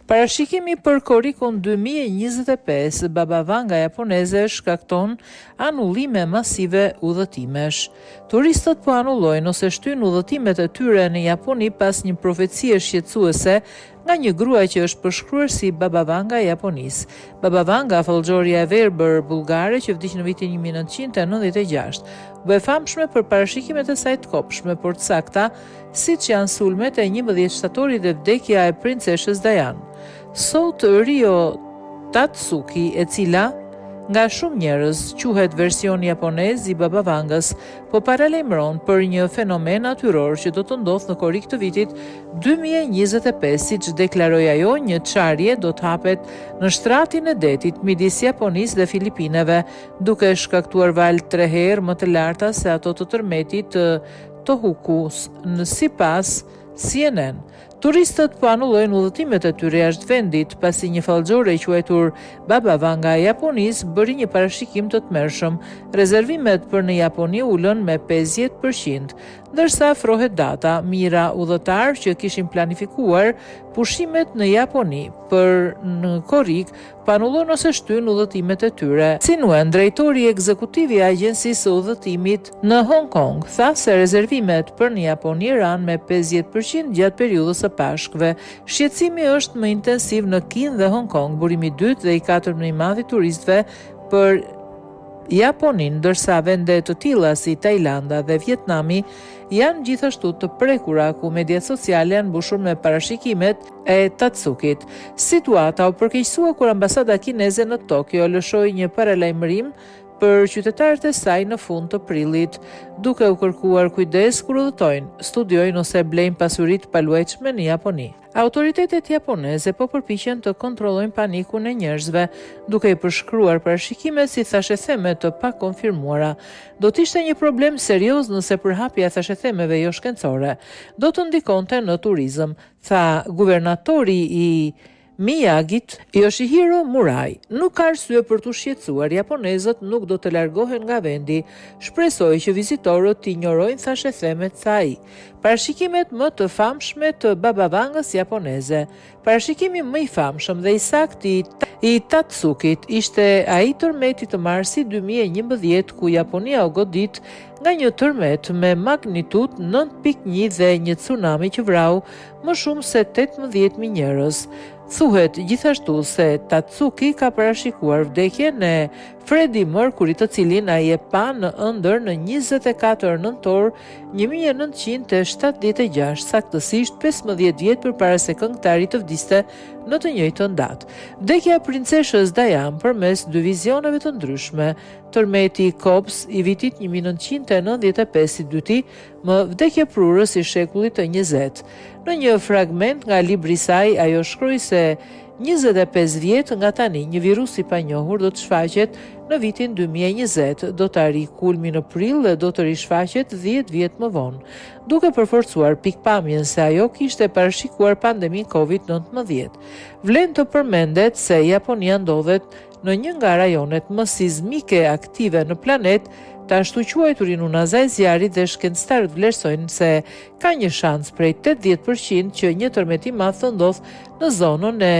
Parashikimi për korrikun 2025, Baba Vanga japoneze shkakton anullime masive udhëtimesh. Turistët po anullojnë ose shtyn udhëtimet e tyre në Japoni pas një profecie shqetësuese nga një grua që është përshkruar si Baba Vanga e Japonisë. Baba Vanga, fallxhoria e verbër bullgare që vdiq në vitin 1996, u bë famshme për parashikimet e saj të kopshme, por të sakta, siç janë sulmet e 11 shtatorit dhe vdekja e princeshës Diana. Sot Rio Tatsuki, e cila nga shumë njerëz quhet versioni japonez i Baba Vangës, po paralajmëron për një fenomen natyror që do të ndodhë në korrik të vitit 2025, siç deklaroi ajo, një çarje do të hapet në shtratin e detit midis Japonisë dhe Filipinave, duke shkaktuar valë 3 herë më të larta se ato të tërmetit të Tohokus, sipas CNN. Turistët po anullojnë udhëtimet e tyre jashtë vendit, pasi një fallxhore e quajtur Baba Vanga e Japonisë bëri një parashikim të tmerrshëm. Rezervimet për në Japoni ulën me 50%, ndërsa afrohet data, mira udhëtar që kishin planifikuar pushimet në Japoni për në korrik panullon ose shtyn udhëtimet e tyre. Sinuen, drejtori ekzekutiv i Agjencisë së Udhëtimit në Hong Kong, tha se rezervimet për në Japoni ranë me 50% gjatë periudhës së Pashkëve. Shqetësimi është më intensiv në Kinë dhe Hong Kong, burimi i dytë dhe i katërt më i madh i turistëve për Japonin, ndërsa vende të tilla si Tajlanda dhe Vietnami janë gjithashtu të prekura, ku mediat sociale janë mbushur me parashikimet e Tatsukit. Situata u përkeqësua kur ambasada kineze në Tokyo lëshoi një paralajmërim për qytetarët e saj në fund të prillit, duke u kërkuar kujdes kur udhëtojnë, studiojnë ose blejnë pasuritë paluajtshme në Japoni. Autoritetet japoneze po përpiqen të kontrollojnë panikun e njerëzve, duke i përshkruar parashikimet si thashetheme të pakonfirmuara. Do të ishte një problem serioz nëse përhapja e thashethemeve jo shkencore do të ndikonte në turizëm, tha guvernatori i Miyagit, Yoshihiro Murai. Nuk ka arsye për të shqetësuar, japonezët nuk do të largohen nga vendi, shpresoi që vizitorët të injorojnë thashethemet, tha ai. Parashikimet më të famshme të Baba Vangës japoneze. Parashikimi më i famshëm dhe i saktë i Tatsukit ishte ai tërmeti të marsit 2011, ku Japonia u godit nga një tërmet me magnitudë 9.1 dhe një tsunami që vrau më shumë se 18.000 njerëz. Thuhet gjithashtu se Tatsuki ka parashikuar vdekjen e Freddie Mercury, të cilin ai e pa në ëndër në 24 nëntor 1976, saktësisht 15 vjet përpara se këngëtari të vdiste në të njëjtën datë. Vdekja e princeshës Diana përmes dy vizioneve të ndryshme, tërmeti Kops i vitit 1995 i dyti, më vdekje prurës i shekullit të 20. Në një fragment nga libri i saj, ajo shkroi se 25 vjet nga tani një virus i panjohur do të shfaqet në vitin 2020, do të arrijë kulmin në prill dhe do të rishfaqet 10 vjet më vonë, duke përforcuar pikpamjen se ajo kishte parashikuar pandemin COVID-19. Vlen të përmendet se Japonia ndodhet në një nga rajonet më sismike aktive në planet, të ashtu quajtur Unazaj zjarit, dhe shkencëtarët vlerësojnë se ka një shans prej 80% që një tërmet i madh të ndodhë në zonën e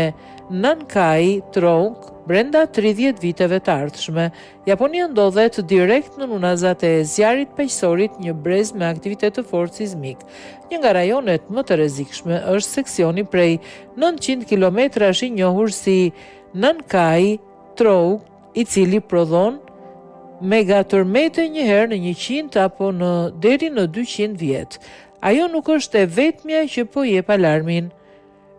Nankai Tronk brenda 30 viteve të ardhshme. Japonia ndodhet direkt në unazat e zjarit paqësorit, një brez me aktivitet të fortë sismik. Një nga rajonet më të rrezikshme është seksioni prej 900 kilometrash i njohur si Nankai Tronk, i cili prodhon megatërmete një herë në 100 apo deri në 200 vjet. Ajo nuk është e vetmja që po jep alarmin.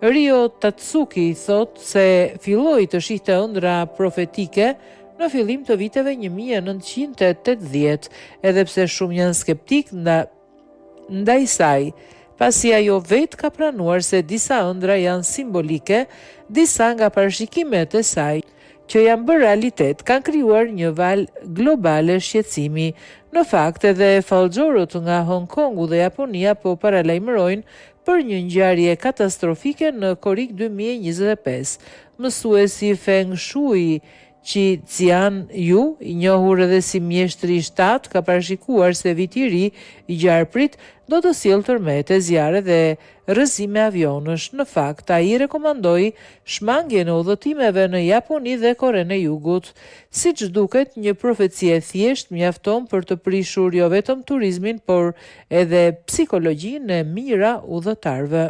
Rio Tatsuki thot se filloi të shihte ëndra profetike në fillim të viteve 1980, edhe pse shumë janë skeptik ndaj saj, pasi ajo vetë ka pranuar se disa ëndra janë simbolike, disa nga parashikimet e saj që janë bërë realitet kanë krijuar një valë globale shqetësimi. Në fakt, edhe fallxhorët nga Hong Kongu dhe Japonia po paralajmërojnë për një ngjarje katastrofike në korrik 2025. Mësuesi Feng Shui Qian Yu, i njohur edhe si mjeshtri i 7, ka parashikuar se viti i ri i gjarprit do të sjellë tërmete, zjarre dhe rrëzime avionësh. Në fakt, ai rekomandoi shmangjen e udhëtimeve në Japoni dhe Korenë e Jugut. Siç duket, një profeci e thjeshtë mjafton për të prishur jo vetëm turizmin, por edhe psikologjinë e mira udhëtarëve.